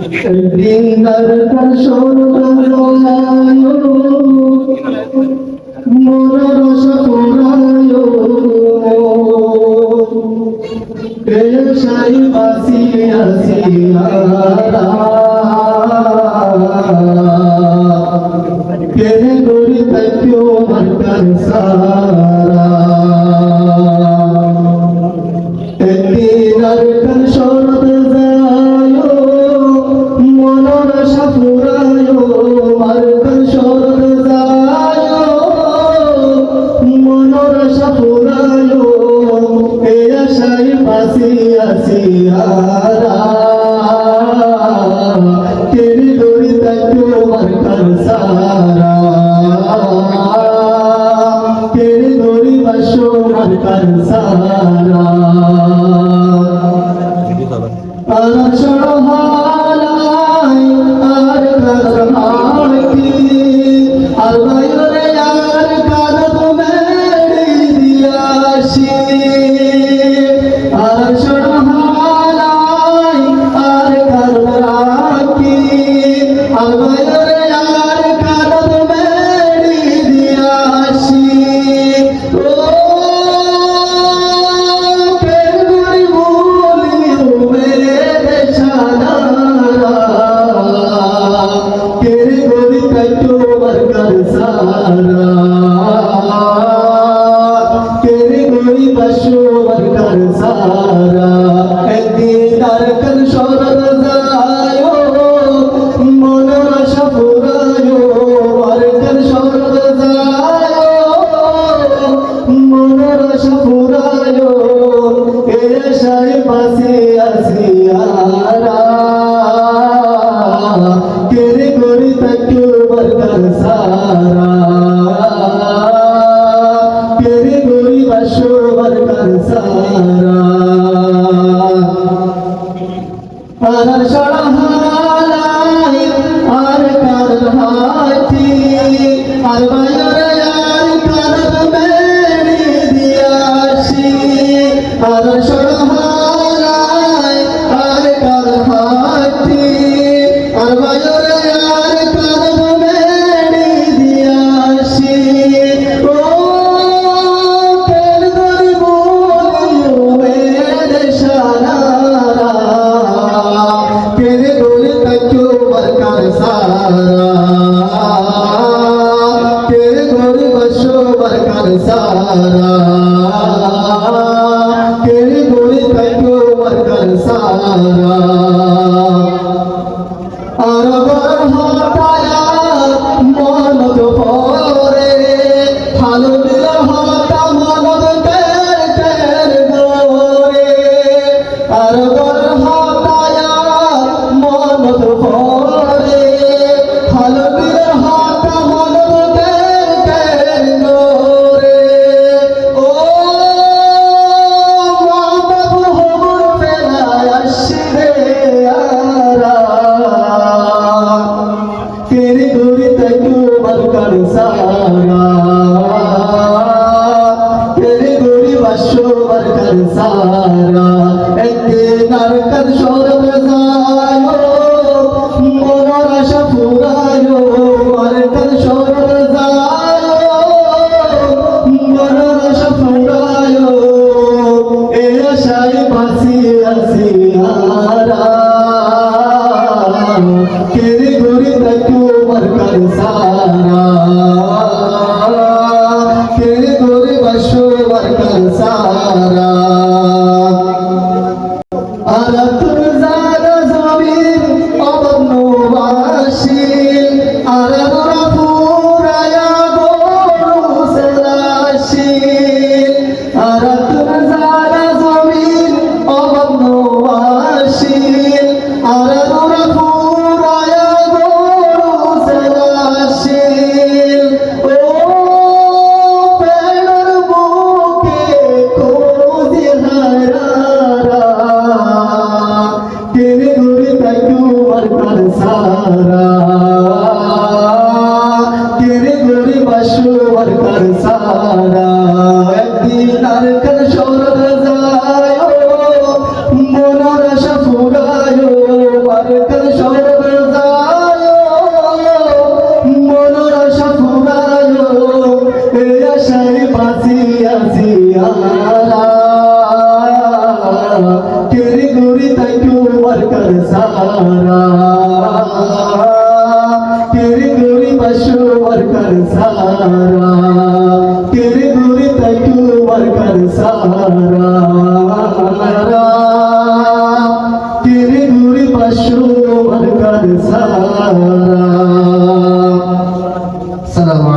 দিনার কাশর রয়ায় মনের আশা পুরায় পেশাই বাসি আসিয়ারা কেনে গরি তাকিও মারকার সারা দিনার কাশর যায় মনের আশা পুরায় মারকার সর যায় মনের আশা পুরায় এ আশাই বাসি আসিয়ারা কেনে গরি তাকিও মারকার সারা কেনে গরি বাসো মারকার সারা আর চড়হালাই আর কাজহাকি আর বাইরে আর কাদব মেড়ি দিয়াশি আর চড়হালাই আর কাজহাকি আর বাইরে আর কাদব মেড়ি দিয়াশি ওয়ার্কার সরবে যায় মনের আশা ফুরায় এই আশায় বাঁচি আছি আরা তেরি গুরি তাইকু ওয়ার্কার সারা तेरे गोरी बशो वर्कर सारा तेरे गोरी तू वर्कर सारा तेरे गोरी बशो वर्कर सारा। सलाम।